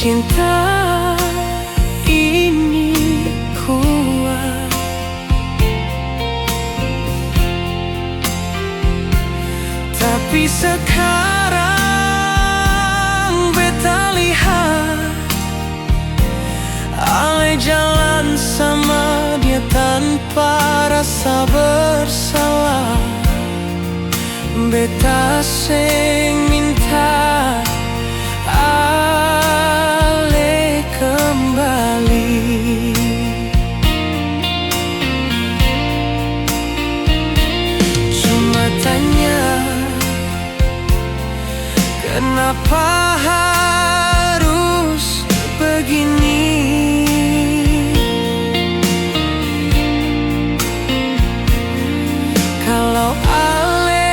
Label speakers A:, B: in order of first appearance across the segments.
A: cinta ini kuat, tapi sekarang beta lihat Ale jalan sama dia tanpa rasa bersalah. Beta sing minta Ale kembali. Cuma tanya, kenapa harus begini? Kalau Ale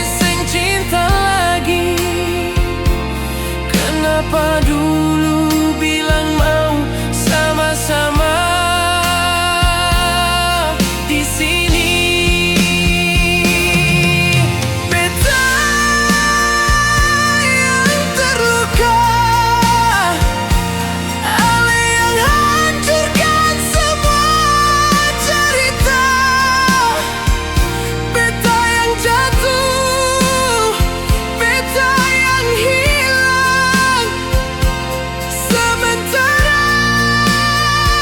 A: sing cinta lagi, kenapa dulu bilang mau sama-sama di sini? Beta yang terluka, Ale yang hancurkan semua cerita. Beta yang jatuh, beta yang hilang, sementara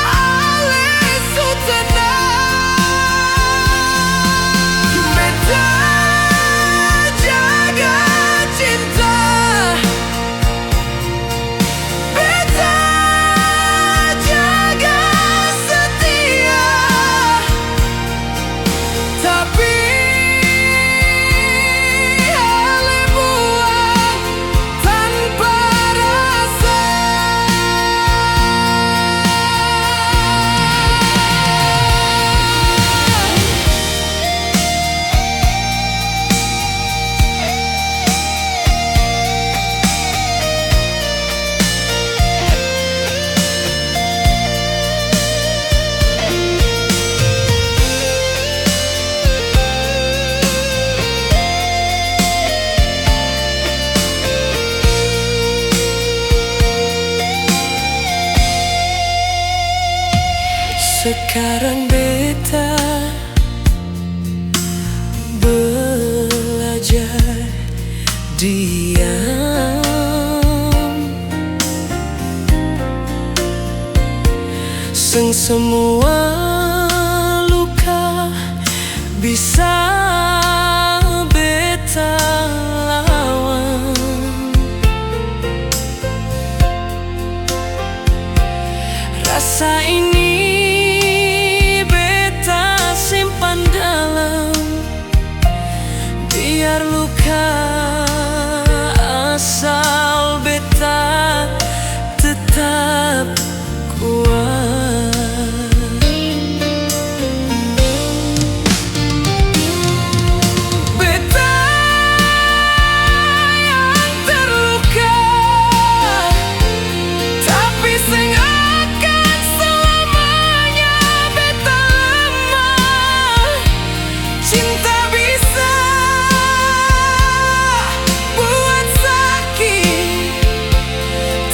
A: Ale su tenang. Beta jaga cinta, beta jaga setia, tapi Ale buang tanpa rasa. Sekarang beta belajar diam, semua luka bisa beta lawan. Rasa ini simpan dalam, biar luka asal beta tetap kuat. Beta yang terluka, tapi sing akan selamanya beta lemah. Cinta bisa buat sakit,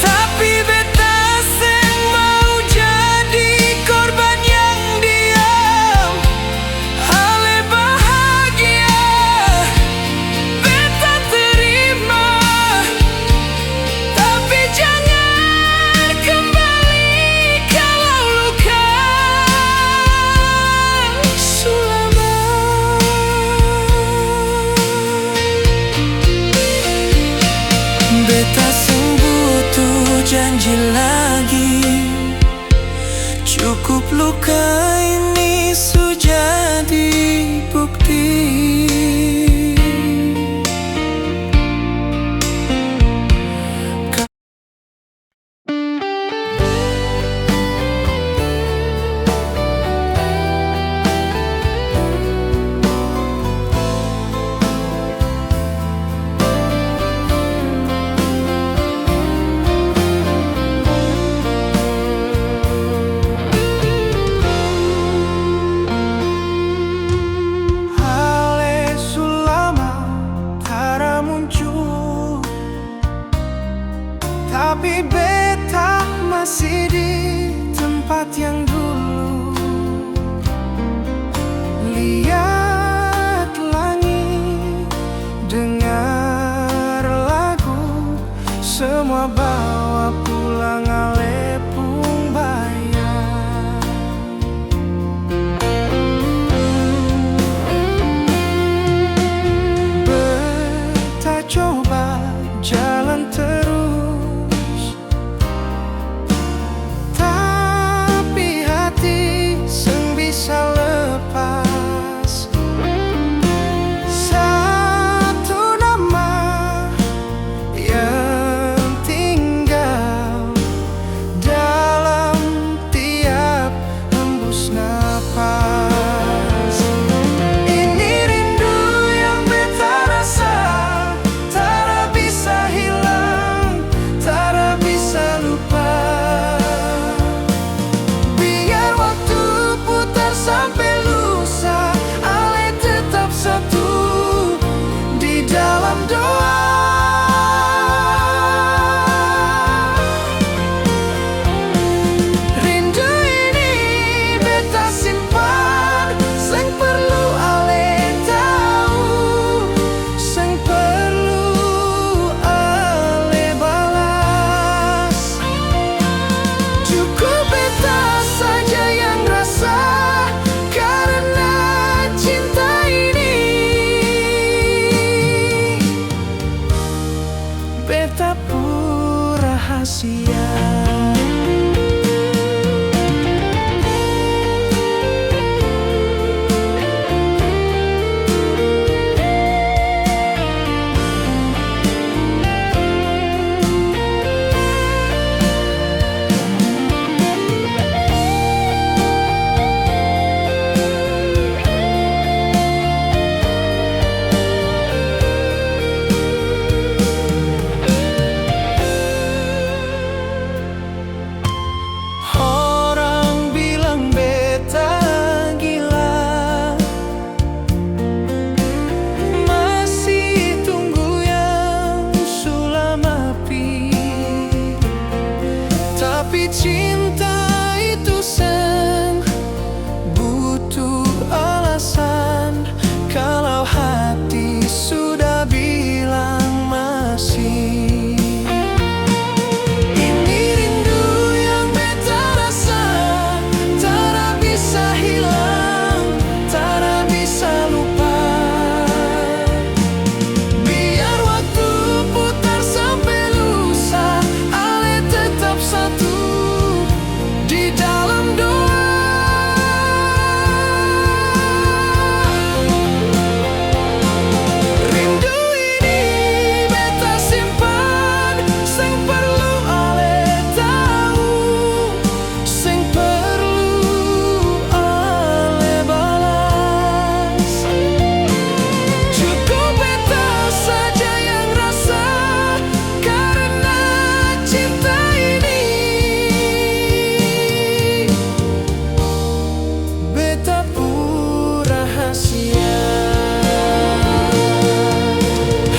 A: tapi beta sing mau jadi korban yang diam. Ale bahagia, beta terima, tapi jangan kembali kalau luka sulama. Beta sing butuh janji lagi, cukup luka ini su jadi bukti. Ale rahasia. Tapi cinta itu Sen butuh alasan. Kalau hati sudah bilang masih, ini rindu yang beta rasa, tak bisa hilang, tak bisa lupa. Biar waktu putar sampai lusa, ale tetap satu di dalam doa. Rindu ini beta simpan, sing perlu ale tahu, sing perlu ale balas. Cukup beta saja yang rasa, karena cinta ini beta pun rahasia.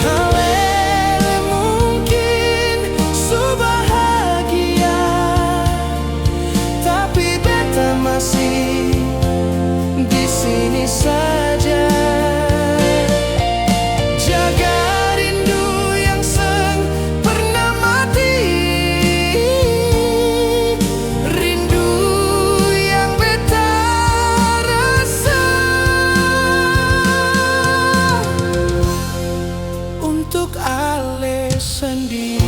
A: Halele mungkin su bahagia, tapi beta masih di sini saja. Jaga rindu yang seng pernah mati, rindu yang beta rasa untuk ale sendiri.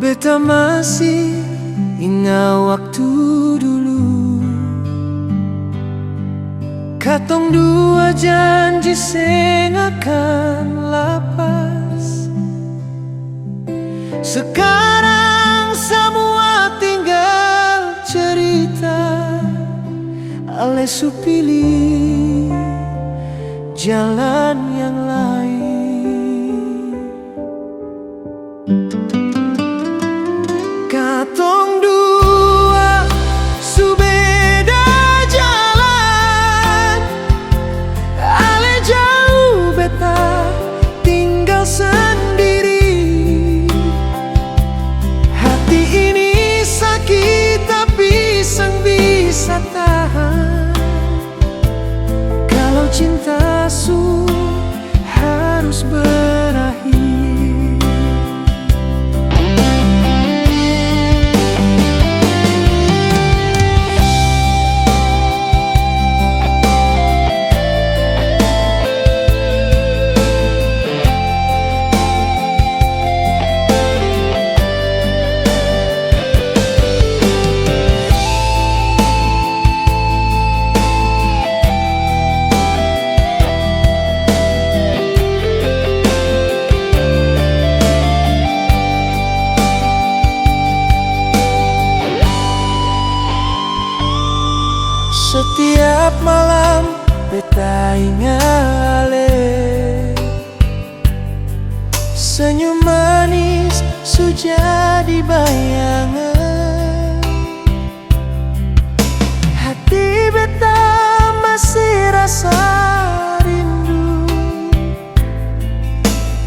A: Beta masih ingat waktu dulu, katong dua janji seng akan lapas. Sekarang semua tinggal cerita, ale su pilih jalan yang lain. Katong dua su beda jalan, ale jauh beta tinggal sendiri. Hati ini sakit tapi sang bisa tahan. Kalau cinta su harus berakhir. Setiap malam beta ingat ale, senyum manis su jadi bayangan. Hati beta masih rasa rindu,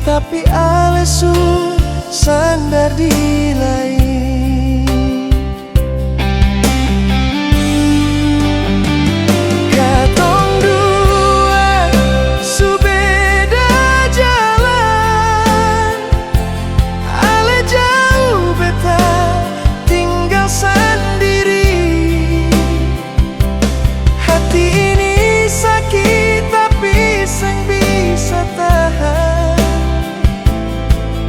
A: tapi ale su sandar di lain. Katong dua su beda jalan, ale jauh beta tinggal sendiri. Hati ini sakit tapi seng bisa tahan.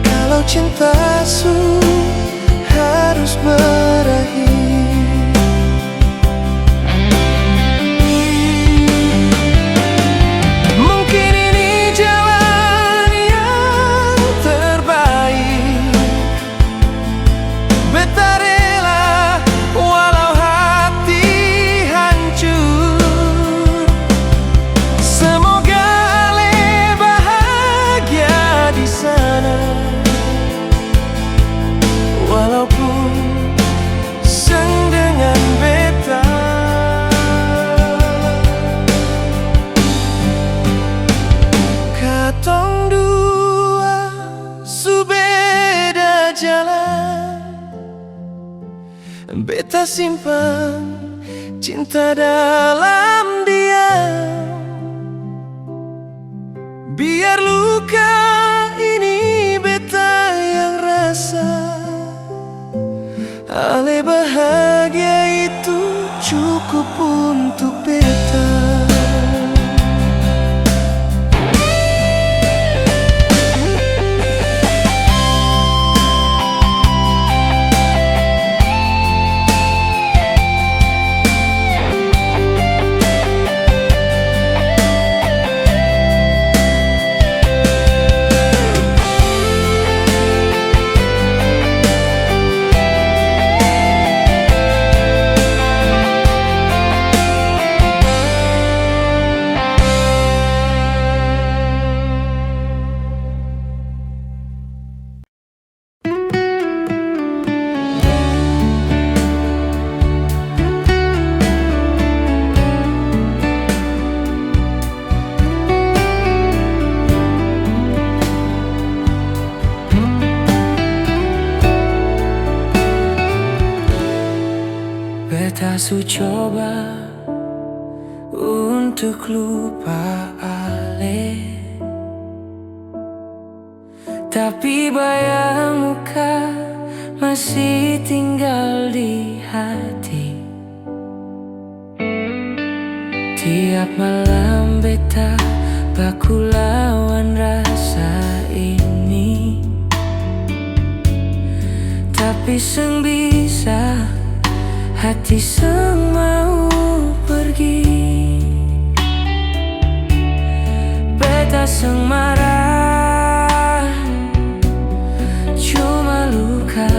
A: Kalau cinta su harus berakhir, mungkin ini jalan yang terbaik. Beta rela walau hati hancur. Semoga ale bahagia di sana, walaupun seng dengan beta. Katong dua su beda jalan, beta simpan cinta dalam diam. Biar luka ini beta yang rasa, ale bahagia itu cukup untuk beta. Beta su coba untuk lupa ale, tapi bayang muka masih tinggal di hati. Tiap malam beta baku lawan rasa ini, tapi seng bisa, hati seng mau pergi. Beta seng marah, cuma luka,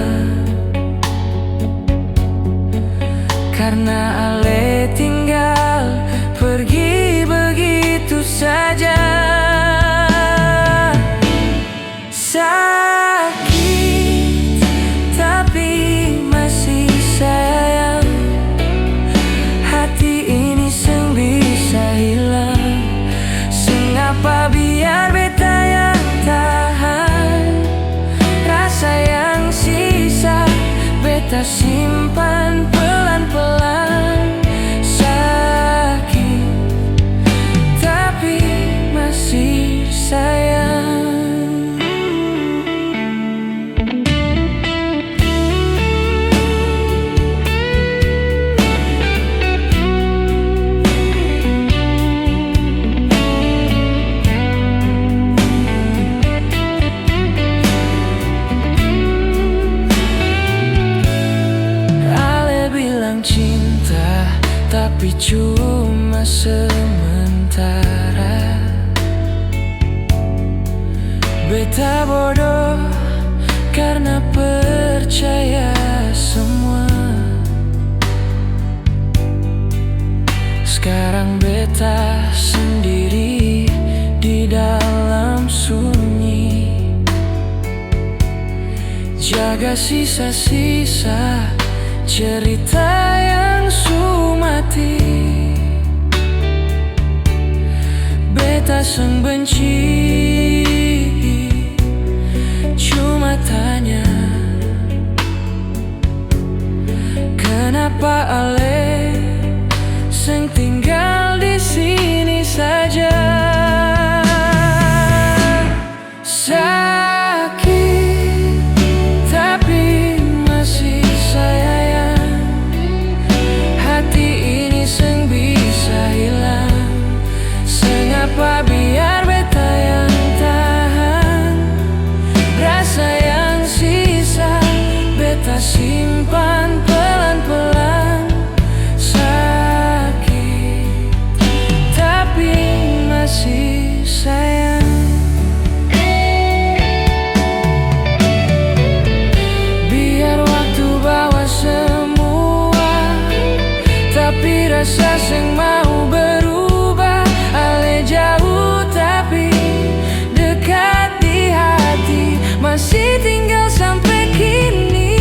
A: karena ale tinggal pergi begitu saja. Sakit tapi masih sayang, hati ini seng bisa hilang. Sengapa biar beta yang tahan, rasa yang sisa beta simpan pelan-pelan. Sakit tapi masih sayang. Cinta tapi cuma sementara. Beta bodoh karena percaya semua. Sekarang beta sendiri di dalam sunyi, jaga sisa-sisa cerita yang su mati. beta sang benci, cuma tanya kenapa ale seng tinggal di sini saja. Sakit tapi masih sayang, hati ini seng bisa hilang. Sengapa biar beta yang tahan, rasa yang sisa beta simpan pelan-pelan. Sakit tapi masih sayang. Biar waktu bawa semua, tapi rasa seng mau berubah. Ale jauh tapi dekat di hati, masih tinggal sampai kini.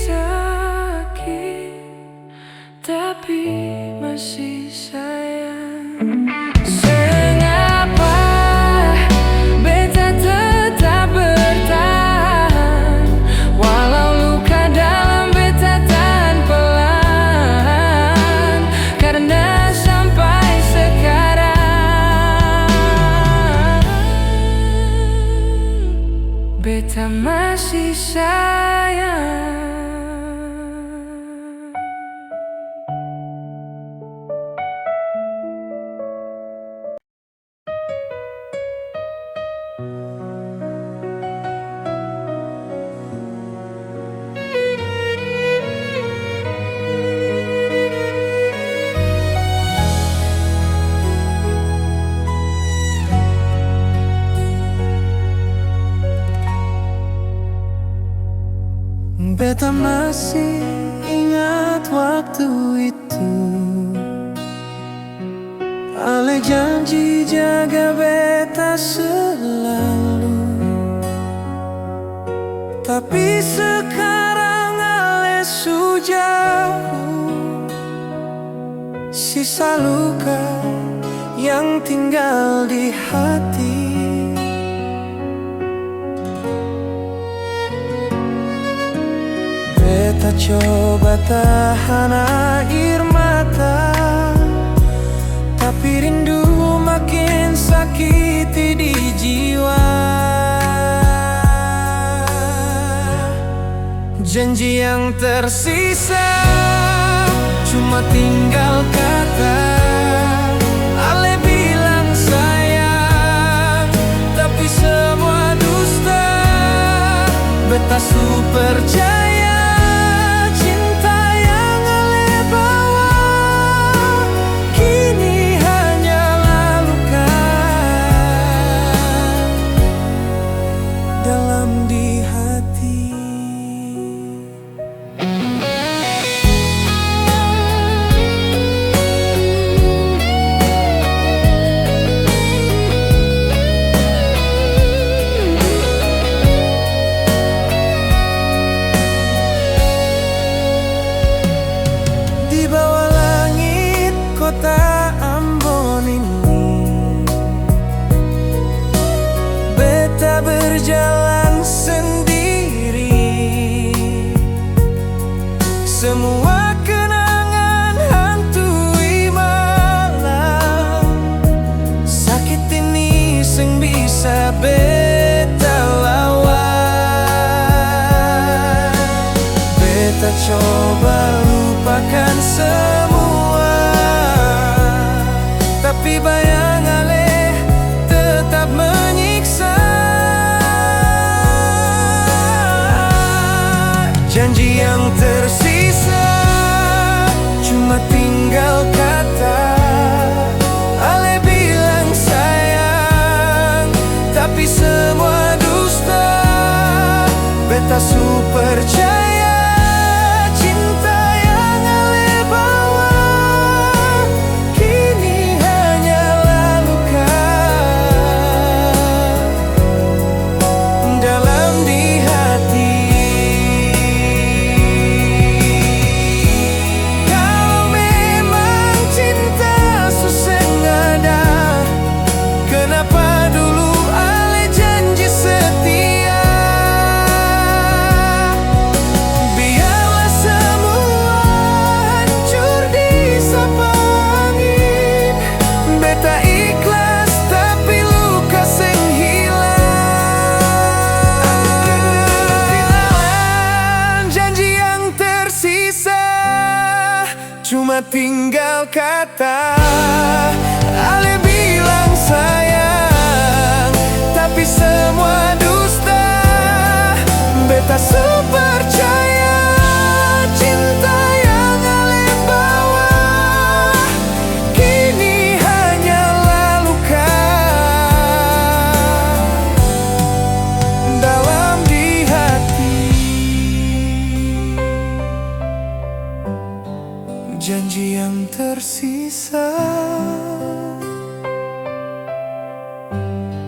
A: Sakit tapi masih sayang. Sengapa beta tetap bertahan, walau luka dalam beta tahan pelan. Karena sampai sekarang beta masih sayang.
B: Beta masih ingat waktu itu, ale janji jaga beta selalu. Tapi sekarang ale su jauh, sisa luka yang tinggal di hati. Beta coba tahan air mata, tapi rindu makin sakiti di jiwa. Janji yang tersisa cuma tinggal kata. Ale bilang sayang, tapi semua dusta. Beta su percaya berjalan sendiri. Semua kenangan hantui malam. Sakit ini seng bisa beta lawan. Beta coba lupakan semua, tapi bayang ale tetap menyiksa. Janji yang tersisa cuma tinggal kata. Ale bilang sayang, tapi semua dusta. Beta su percaya cinta yang ale bawa kini hanyalah luka dalam di hati. cuma tinggal kata. Ale bilang sayang, tapi semua dusta. Beta sepercaya cinta yang Ale bawa kini hanyalah luka dalam di hati. Janji yang tersisa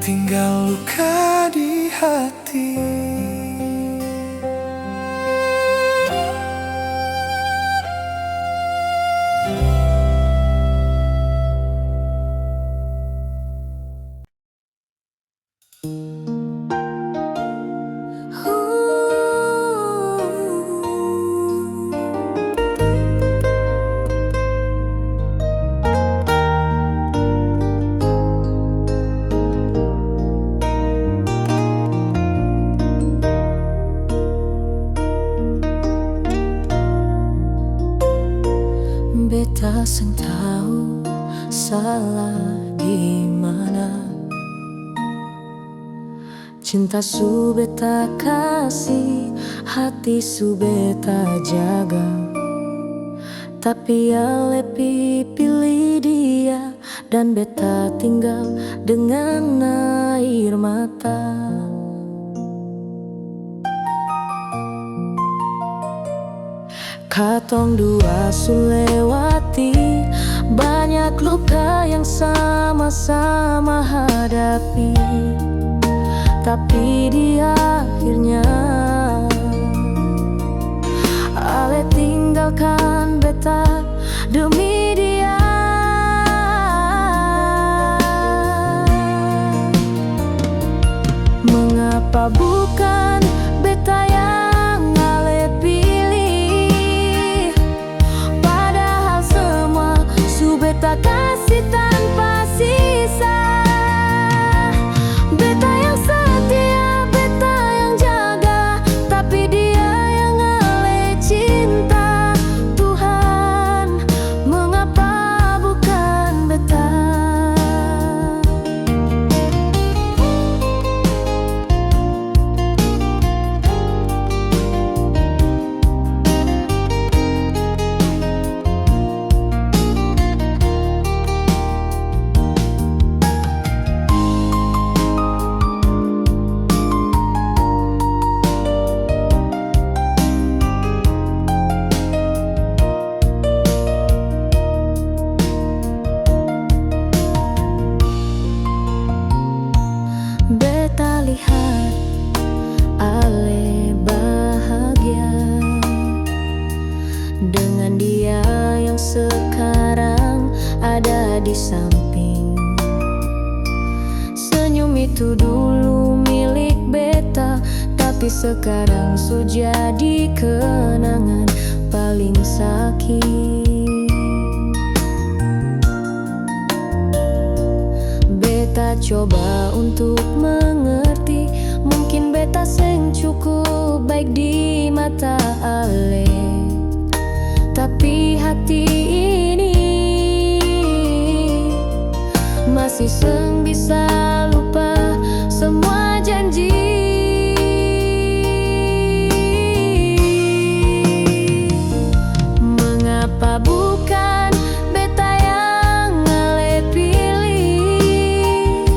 B: tinggal luka di hati.
C: Beta seng tahu salah di mana. Cinta su beta kasih, hati su beta jaga. Tapi Ale pilih dia dan beta tinggal dengan air mata. Katong dua su lewati banyak luka yang sama-sama hadapi. Tapi di akhirnya Ale tinggalkan beta demi dia. Mengapa bukan beta yang Ale pilih? Padahal semua su beta kasih tanpa sisa. Beta yang setia, beta yang jaga, tapi dia yang Ale cinta. Tuhan, mengapa bukan beta? Beta lihat Ale bahagia dengan dia yang sekarang ada di samping. Senyum itu dulu milik beta, tapi sekarang su jadi kenangan paling sakit. Beta coba untuk mengerti, mungkin beta seng cukup baik di mata Ale. Tapi hati ini masih seng bisa lupa semua janji. Mengapa bukan beta yang Ale pilih?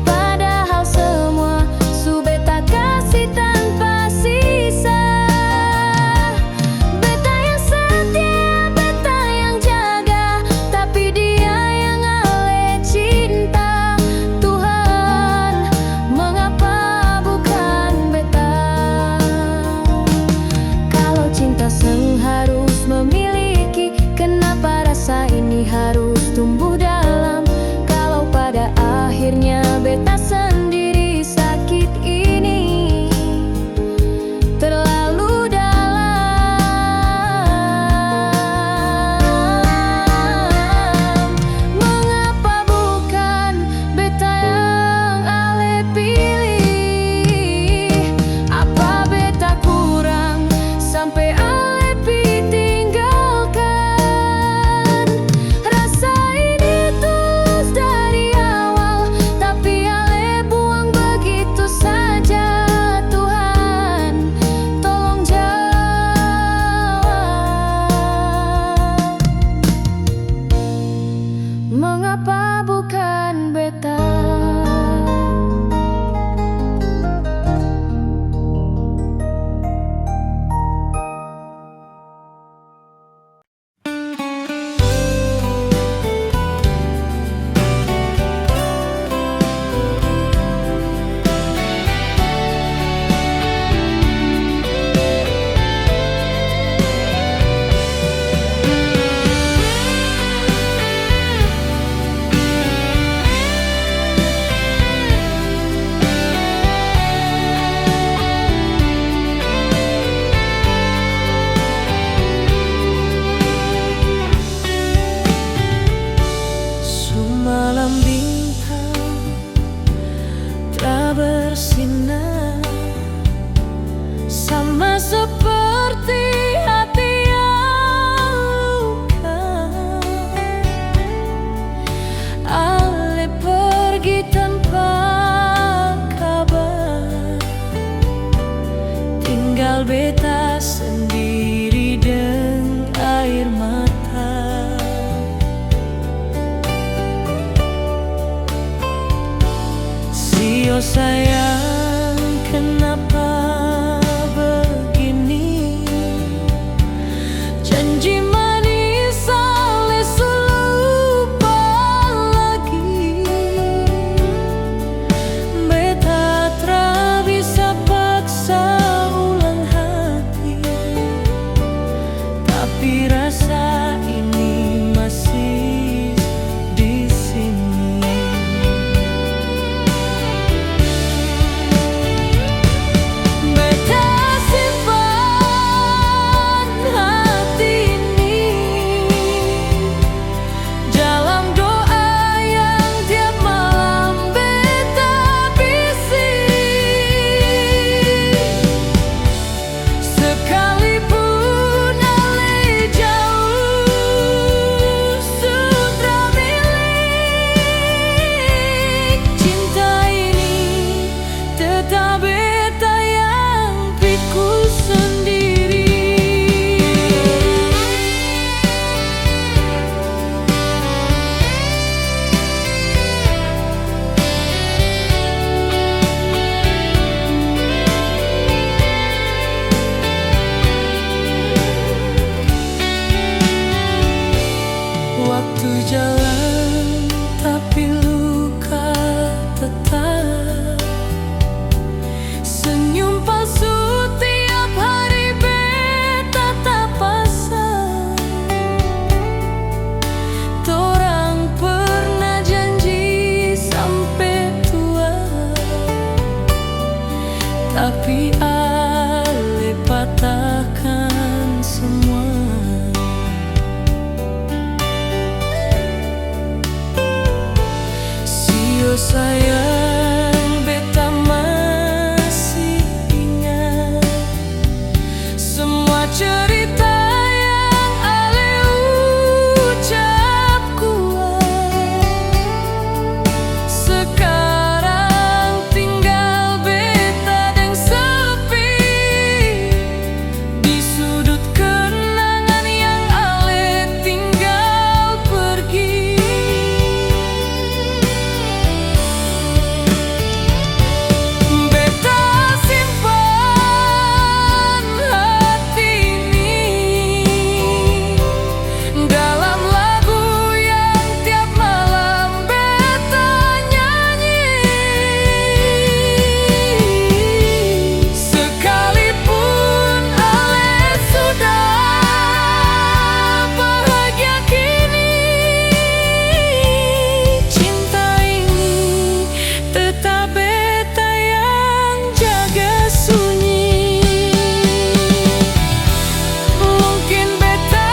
C: Padahal semua su beta kasih tanpa sisa. Beta yang setia, beta yang jaga, tapi dia yang Ale cinta. sama seperti hati yang luka. Ale pergi tanpa kabar, tinggal beta sendiri dengan air mata. Sio sayang, kenapa begini? Janji manis ale lupa lagi. Beta tra bisa paksa ulang hati, tapi rasa ini masih di sini. Beta simpan hati ini dalam doa yang tiap malam beta bisik. Sekalipun ale jauh sudah milik, cinta ini tetap beta yang pikul sendiri. Waktu jalan tapi luka tetap. Senyum palsu tiap hari beta tak pasang. Torang pernah janji sampai tua, tapi ale patahkan semua. Sio sayang, beta masih ingat semua cerita yang ale ucap kuat. Sekarang tinggal beta yang sepi di sudut kenangan yang ale tinggal pergi. Beta simpan hati ini dalam lagu yang tiap malam beta nyanyi. Sekalipun ale sudah bahagia kini, cinta ini tetap beta yang jaga sunyi. Mungkin beta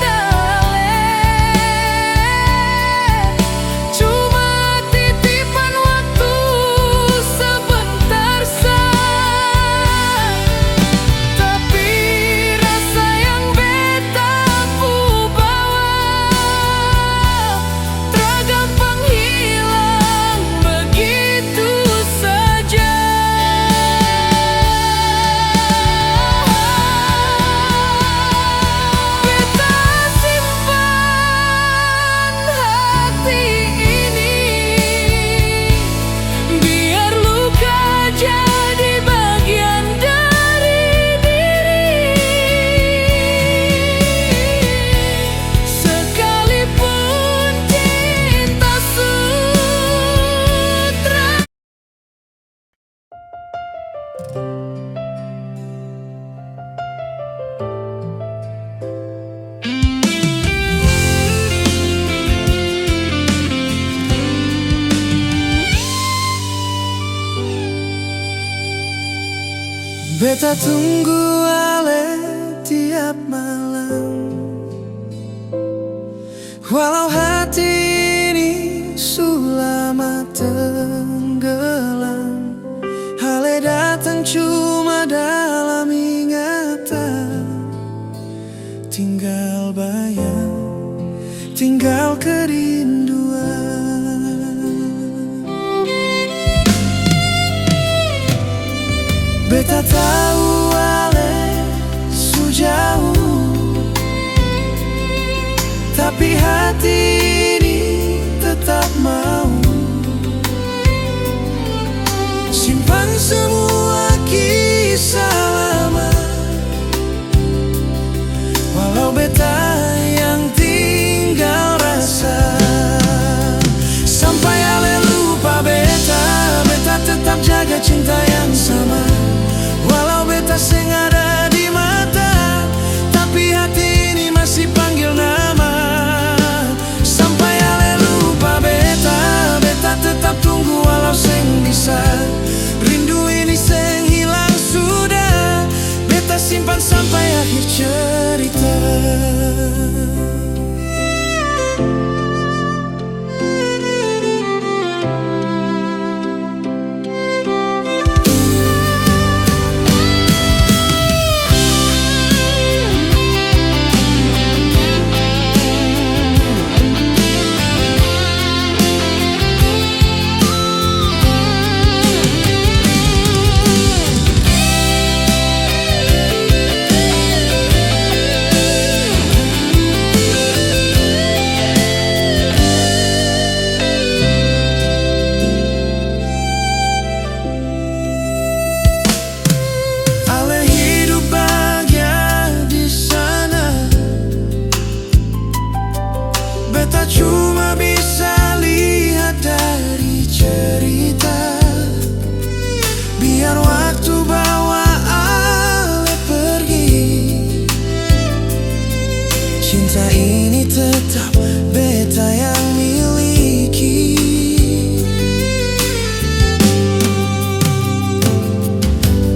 C: dale cuma titipan waktu sebentar saja, tapi rasa yang beta bawa tergampang hilang begitu saja. Beta simpan hati ini biar luka jadi bagian dari diri. Sekalipun cinta sutra.
B: Beta tunggu ale tiap malam, walau hati ini sulama tenggelam. Ale datang cuma datang beta tahu ale sujauh, tapi hati ini tetap mau simpan semua kisah lama. Walau beta yang tinggal rasa, sampai ale lupa beta, beta tetap jaga cinta yang sama. Walau beta seng ada di mata, tapi hati ini masih panggil nama. Sampai ale lupa beta, beta tetap tunggu walau seng bisa. Rindu ini seng hilang sudah, beta simpan sampai akhir cerita. Beta cuma bisa lihat dari cerita, biar waktu bawa ale pergi. Cinta ini tetap beta yang miliki.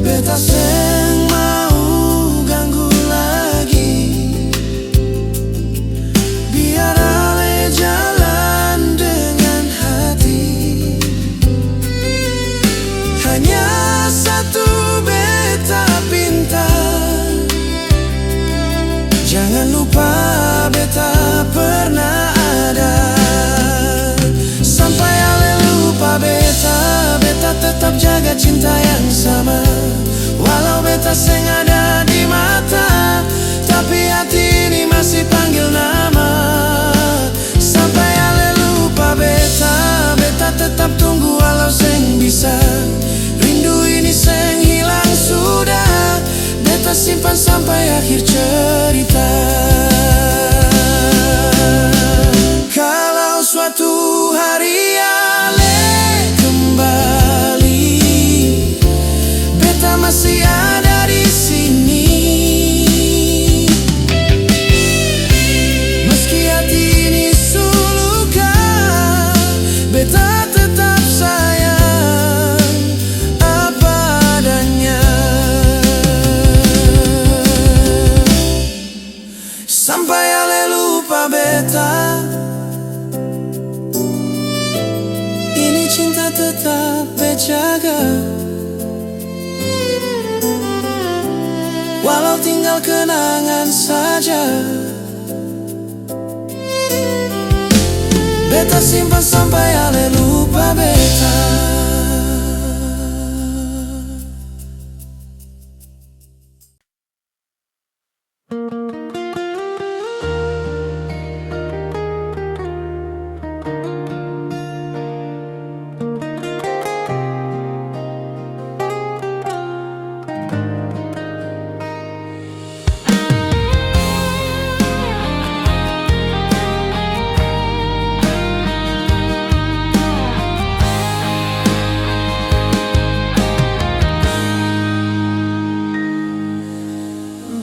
B: Beta seng mau ganggu lagi, biar jalan dengan hati. Hanya satu beta pinta, jangan lupa beta pernah ada. Sampai ale lupa beta, beta tetap jaga cinta yang sama. Walau beta seng ada di mata, tapi hati ini masih panggil nama. Sampai ale lupa beta, beta tetap tunggu walau seng bisa. Rindu ini seng hilang sudah, beta simpan sampai akhir cerita. Kalau suatu hari ale kembali, beta masih ada di sini. Meski hati ini suluka, beta tetap sayang apa adanya. Sampai ale lupa beta, ini cinta tetap bejaga. Walau tinggal kenangan saja, beta simpan sampai ale lupa beta.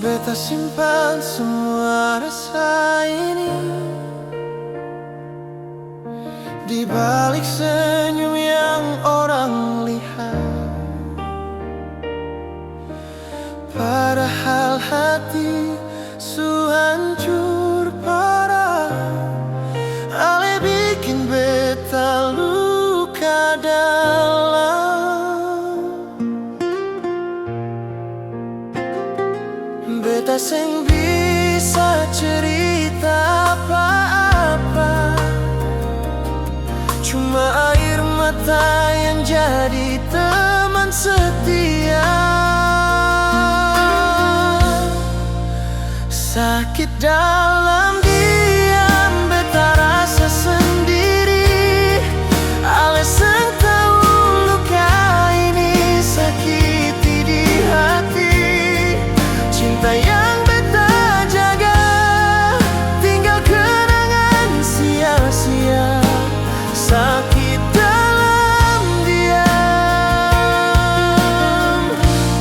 B: Beta simpan semua rasa ini di balik senyum yang orang lihat. Padahal hati su hancur parah, ale bikin beta luka dalam. Beta seng bisa cerita apa-apa, cuma air mata yang jadi teman setia. Sakit dalam diam, beta rasa sendiri. Alasan tahu luka ini sakiti di hati. Cinta yang beta jaga tinggal kenangan sia-sia. Sakit dalam diam,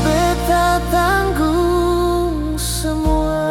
B: beta tanggung semua.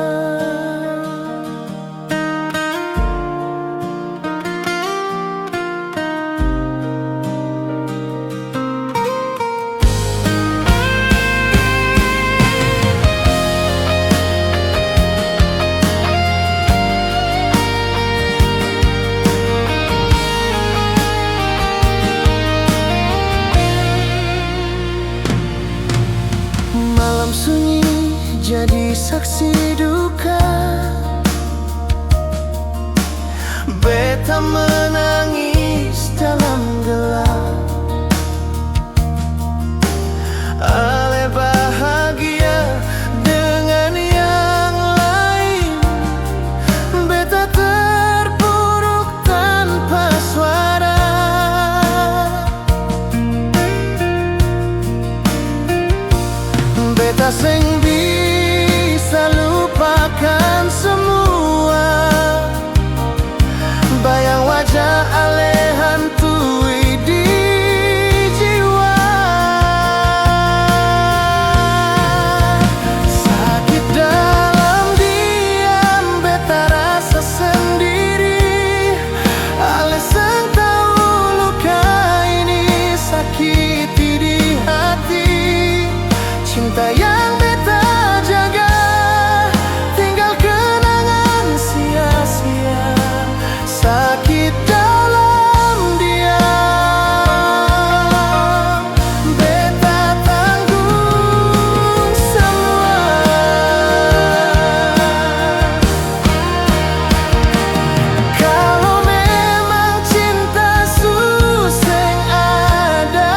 B: Malam sunyi jadi saksi duka. Beta menangis dalam gelap. Ale bahagia dengan yang lain. Beta terpuruk tanpa suara. Beta seng bisa lupakan semua. Bayang wajah ale hantui di jiwa. Sakit dalam diam, beta rasa sendiri. Ale seng tahu luka ini sakiti di hati. Cinta yang beta jaga tinggal kenangan sia-sia. Sakit dalam diam, beta tanggung semua. Kalau memang cinta susah ada,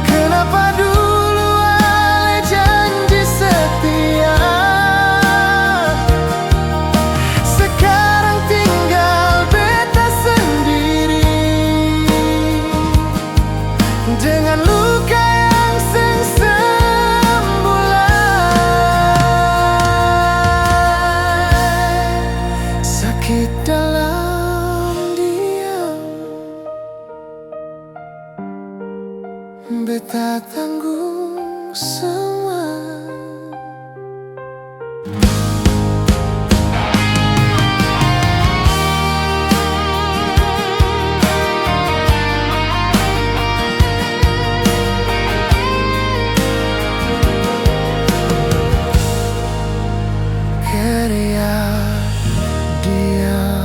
B: kenapa dulu ale janji setia? Sekarang tinggal beta sendiri dengan luka yang seng sembulan. Sakit dalam diam, beta tanggung semua. Karya diam.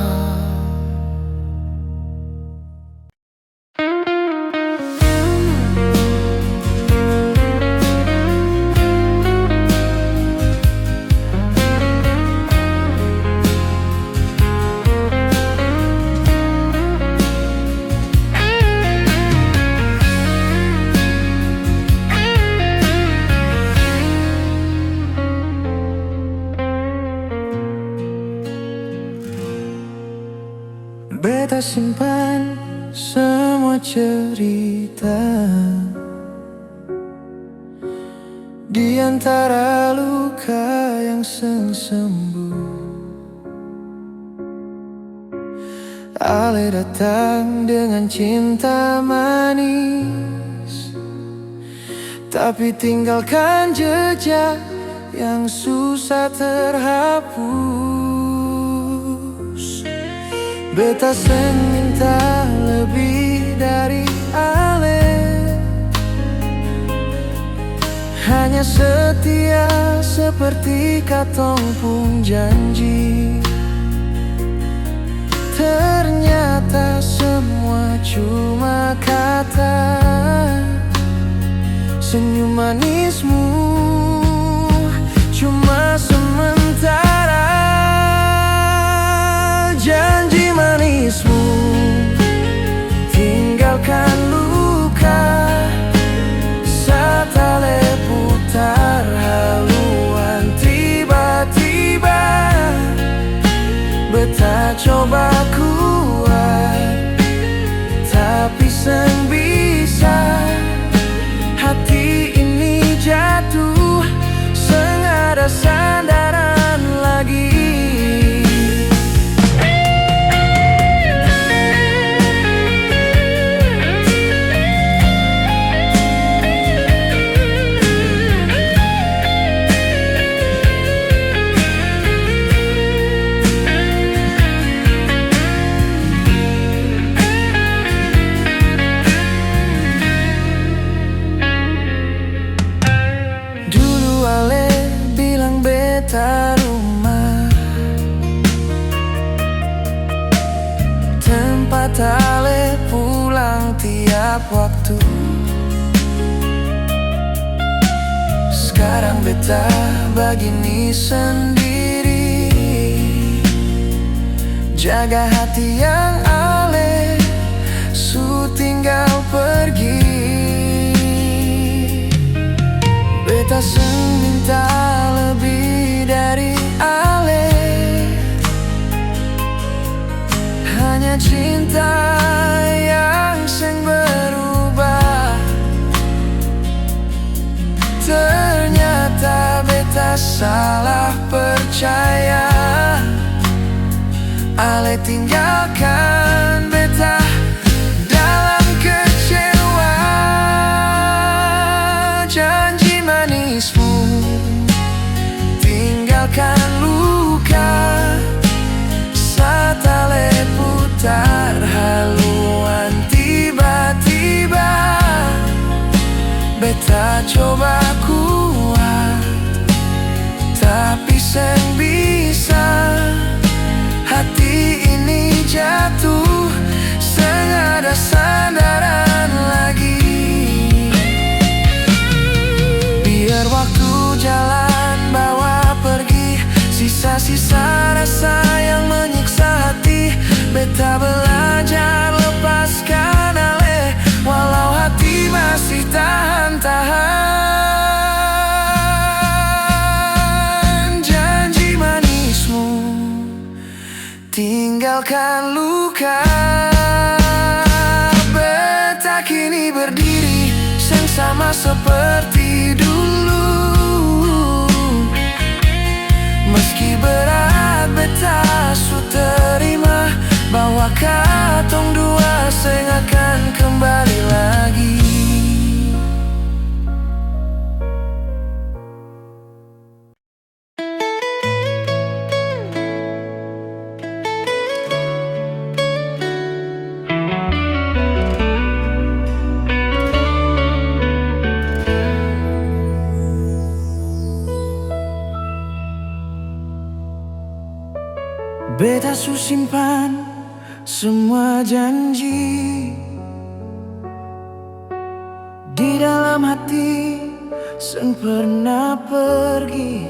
B: Beta simpan semua cerita di antara luka yang seng sembuh. Ale datang dengan cinta manis, tapi tinggalkan jejak yang susah terhapus. Beta seng minta lebih dari ale, hanya setia seperti katong pun janji. Ternyata semua cuma kata, senyum manismu cuma sementara. Janji manismu tinggalkan luka, saat ale putar haluan tiba-tiba. sandaran lagi. Beta rumah, tempat Ale pulang tiap waktu. Sekarang beta begini sendiri, jaga hati yang Ale su tinggal pergi. Beta minta lebih dari Ale, hanya cinta yang seng berubah. Ternyata beta salah percaya, Ale tinggalkan beta dalam kecewa. Janji manismu tinggalkan luka, saat Ale putar haluan tiba-tiba. Beta coba kuat, tapi seng bisa. Hati ini jatuh, seng ada sandaran lagi. Biar waktu jalan bawa pergi sisa-sisa rasa yang menyiksa hati. Beta belajar lepaskan Ale, walau hati masih tahan-tahan. Janji manismu tinggalkan luka. Beta kini berdiri, seng sama seperti dulu. Meski berat beta su terima, bahwa katong dua seng akan kembali lagi. Beta su simpan semua janji di dalam hati, seng pernah pergi.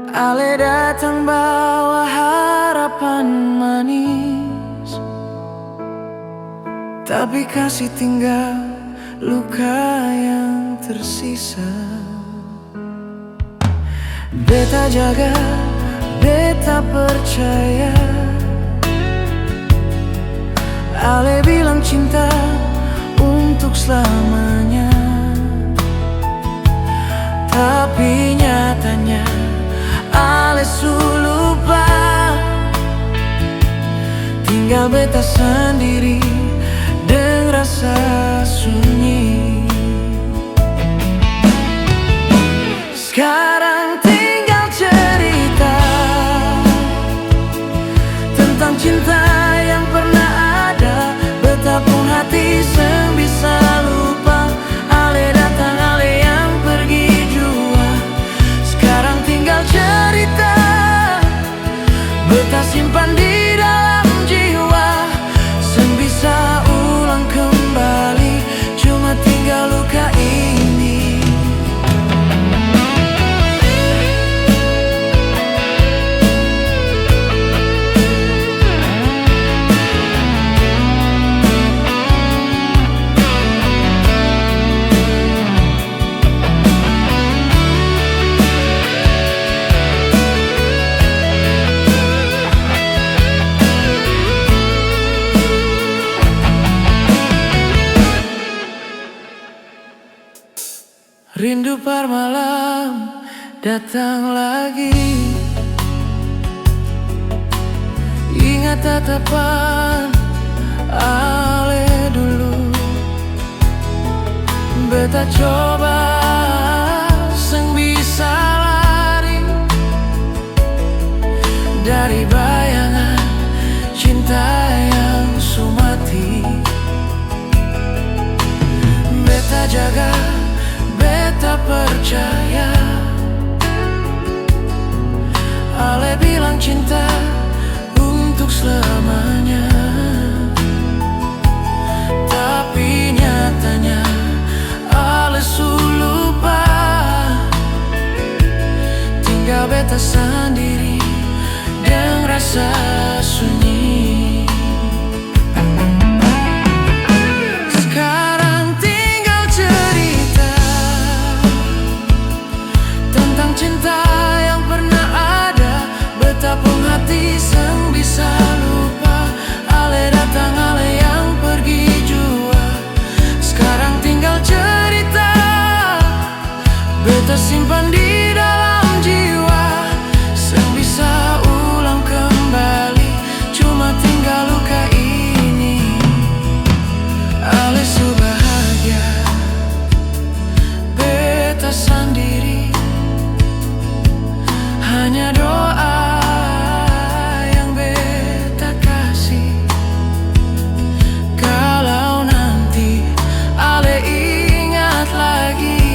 B: Ale datang bawa harapan manis, tapi kasih tinggal luka yang tersisa. Beta jaga, beta percaya, Ale bilang cinta untuk selamanya. Tapi nyatanya Ale su lupa, tinggal beta sendiri dengan rasa sunyi. Sekarang tinggal cerita tentang cinta yang pernah ada. Betapun hati seng bisa lupa, Ale datang, Ale yang pergi jua. Sekarang tinggal cerita beta simpan di dalam jiwa, seng bisa ulang kembali, cuma tinggal luka ini. Rindu par malam datang lagi. Ingat tatapan ale dulu, beta coba seng bisa lari dari bayangan cinta yang sumati. Beta jaga, beta percaya, ale bilang cinta untuk selamanya. Tapi nyatanya ale su lupa, tinggal beta sendiri dengan rasa sunyi. Sekarang tinggal cerita tentang cinta yang pernah ada. Betapun hati seng bisa lupa, ale datang ale yang pergi jua. Sekarang tinggal cerita beta simpan di dalam jiwa, seng bisa ulang kembali, cuma tinggal luka ini. Ale su bahagia, beta sendiri, hanya doa yang beta kasih. Kalau nanti ale ingat lagi,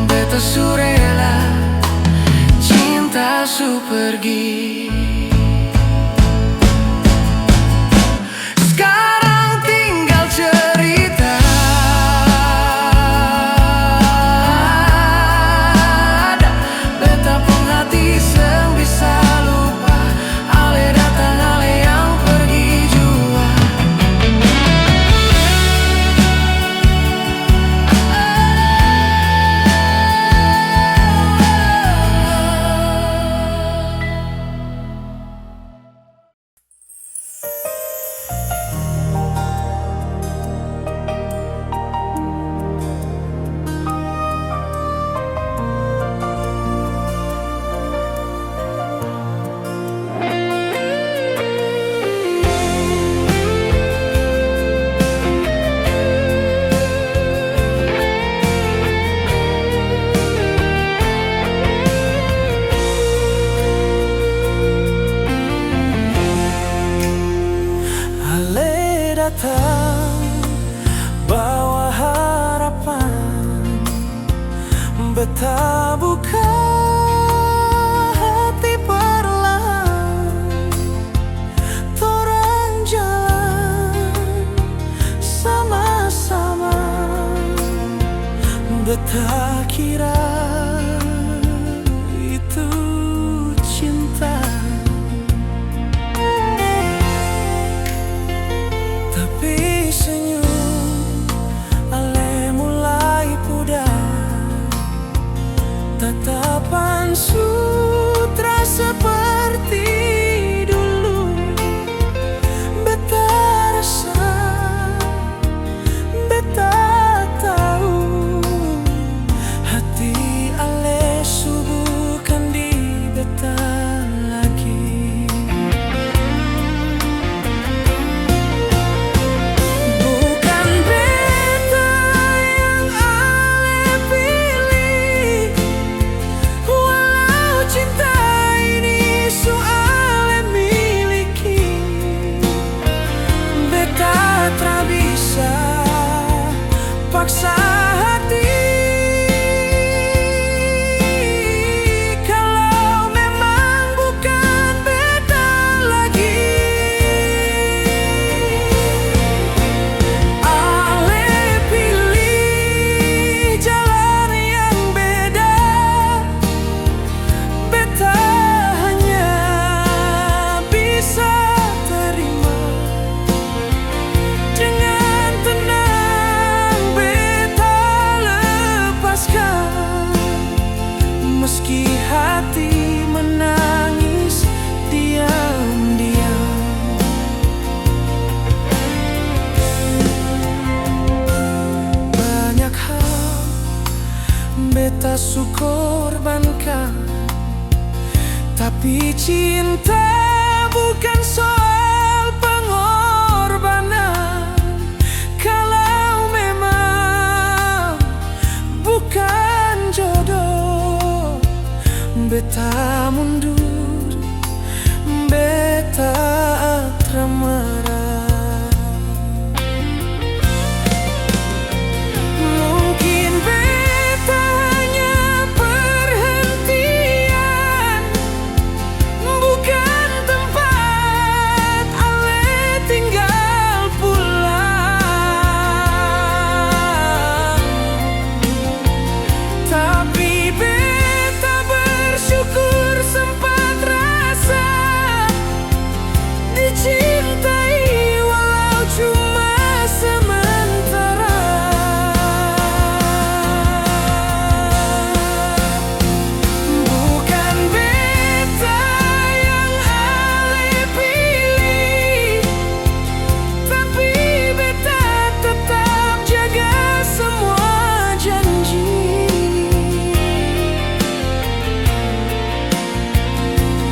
B: beta su rela cinta su pergi. Sekarang tinggal cerita betapun hati seng bisa lupa, ale datang ale yang pergi jua. Ale datang bawa harapan, beta buka hati perlahan, torang jalan sama-sama. Beta kira itu cinta, tapi senyum ale mulai pudar. Tatapan sutra seperti dulu, beta rasa, beta tahu hati palsu korbankan. Tapi cinta bukan soal pengorbanan. Kalau memang bukan jodoh, beta mundur, beta marah. Mungkin beta hanya perhentian, bukan tempat ale tinggal pulang. Tapi beta bersyukur sempat rasa dicintai walau cuma sementara. Bukan beta yang ale pilih, tapi beta tetap jaga semua janji.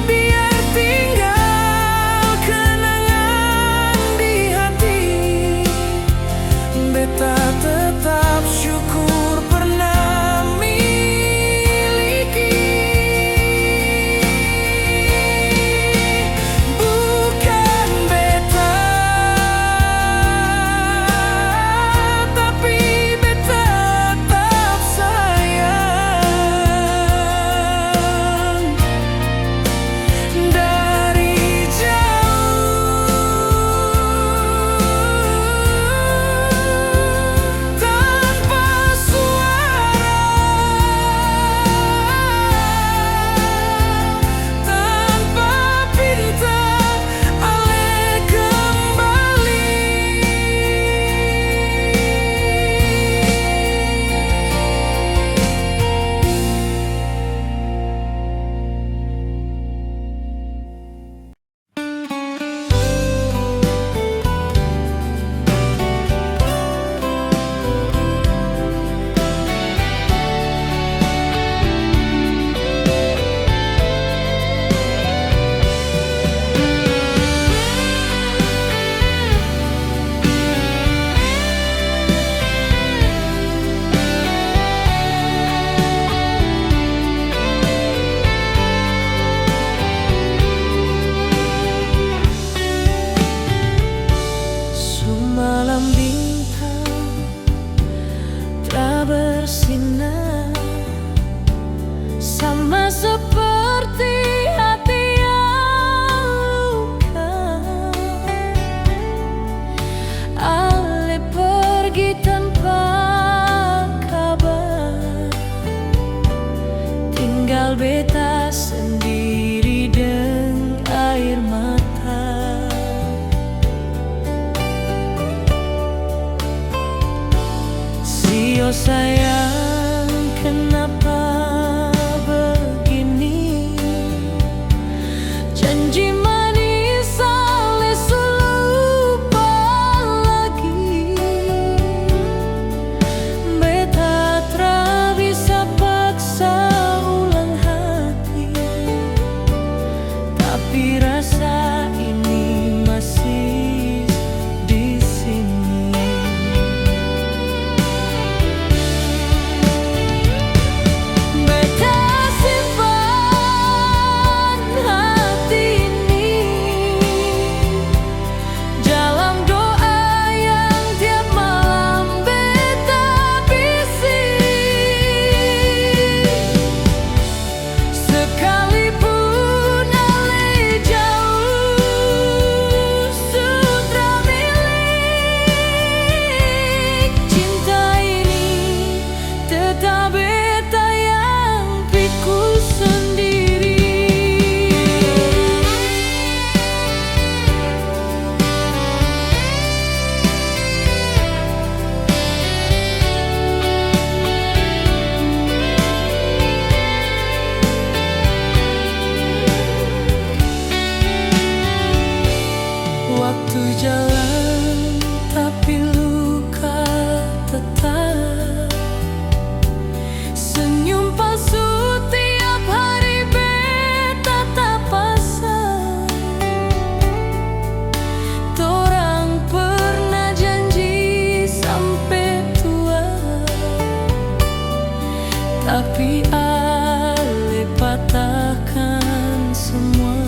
B: Biar tinggal kenangan di hati, beta tetap syukur pernah miliki. Bukan beta, tapi beta tetap sayang. Dari jauh tanpa suara, tanpa pinta ale kembali. Semalam bintang telah bersinar, sama seperti hati yang luka. Ale pergi tanpa kabar, tinggal beta sendiri dengan air mata. Sio sayang, kenapa begini? Janji manis ale lupa lagi. Beta tra bisa paksa ulang hati, tapi rasa ini masih di sini. Beta simpan hati ini dalam doa yang tiap malam beta bisik. Sekalipun ale jauh sutra milik, cinta ini tetap beta yang pikul sendiri. Waktu jalan tapi luka tetap,
C: tapi Ale patahkan semua.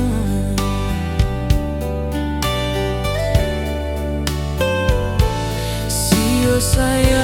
C: Sio saya